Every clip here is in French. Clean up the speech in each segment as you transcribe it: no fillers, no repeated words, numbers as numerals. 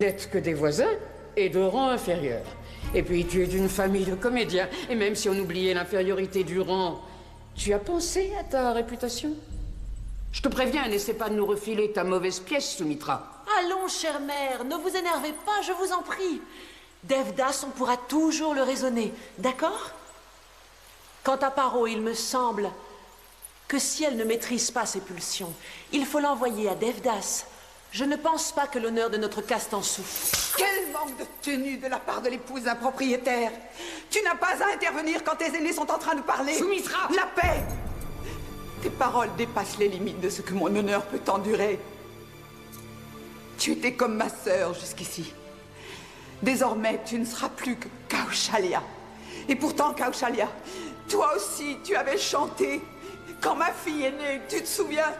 N'êtes que des voisins et de rang inférieur. Et puis tu es d'une famille de comédiens. Et même si on oubliait l'infériorité du rang, tu as pensé à ta réputation? Je te préviens, n'essaie pas de nous refiler ta mauvaise pièce, Soumitra. Allons, chère mère, ne vous énervez pas, je vous en prie. Devdas, on pourra toujours le raisonner, d'accord? Quant à Paro, il me semble que si elle ne maîtrise pas ses pulsions, il faut l'envoyer à Devdas. Je ne pense pas que l'honneur de notre caste en souffre. Quel manque de tenue de la part de l'épouse d'un propriétaire! Tu n'as pas à intervenir quand tes aînés sont en train de parler. Soumitra! La paix! Tes paroles dépassent les limites de ce que mon honneur peut endurer. Tu étais comme ma sœur jusqu'ici. Désormais, tu ne seras plus que Kaushalia. Et pourtant, Kaushalia, toi aussi, tu avais chanté. Quand ma fille est née, tu te souviens?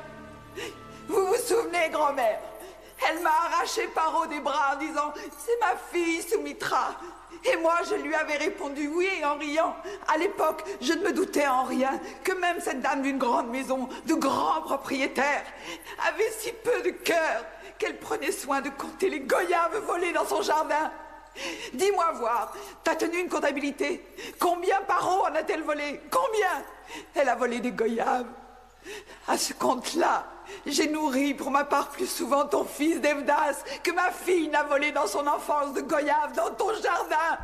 Vous vous souvenez, grand-mère? Elle m'a arraché Paro des bras en disant « C'est ma fille, Soumitra ». Et moi, je lui avais répondu oui en riant. À l'époque, je ne me doutais en rien que même cette dame d'une grande maison, de grands propriétaires, avait si peu de cœur qu'elle prenait soin de compter les goyaves volés dans son jardin. Dis-moi voir, t'as tenu une comptabilité? Combien Paro en a-t-elle volé? Combien? Elle a volé des goyaves. À ce compte-là, j'ai nourri pour ma part plus souvent ton fils Devdas que ma fille n'a volé dans son enfance de goyave dans ton jardin.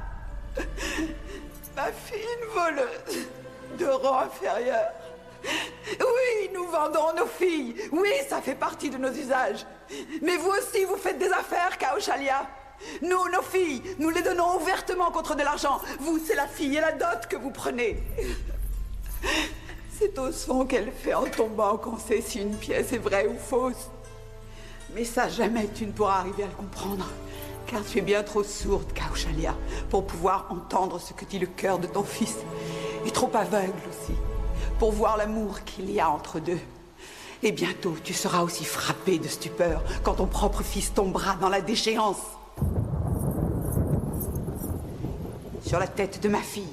Ma fille, une voleuse de rang inférieur. Oui, nous vendons nos filles. Oui, ça fait partie de nos usages. Mais vous aussi, vous faites des affaires, Kaushalia. Nous, nos filles, nous les donnons ouvertement contre de l'argent. Vous, c'est la fille et la dot que vous prenez. C'est au son qu'elle fait en tombant qu'on sait si une pièce est vraie ou fausse. Mais ça, jamais tu ne pourras arriver à le comprendre. Car tu es bien trop sourde, Kaushalia, pour pouvoir entendre ce que dit le cœur de ton fils. Et trop aveugle aussi, pour voir l'amour qu'il y a entre deux. Et bientôt, tu seras aussi frappée de stupeur quand ton propre fils tombera dans la déchéance. Sur la tête de ma fille.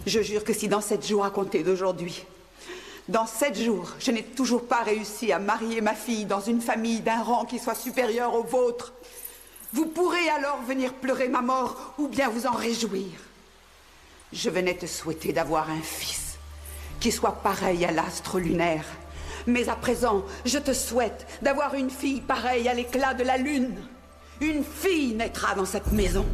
Je jure que si dans 7 jours à compter d'aujourd'hui, dans 7 jours, je n'ai toujours pas réussi à marier ma fille dans une famille d'un rang qui soit supérieur au vôtre, vous pourrez alors venir pleurer ma mort ou bien vous en réjouir. Je venais te souhaiter d'avoir un fils qui soit pareil à l'astre lunaire. Mais à présent, je te souhaite d'avoir une fille pareille à l'éclat de la lune. Une fille naîtra dans cette maison.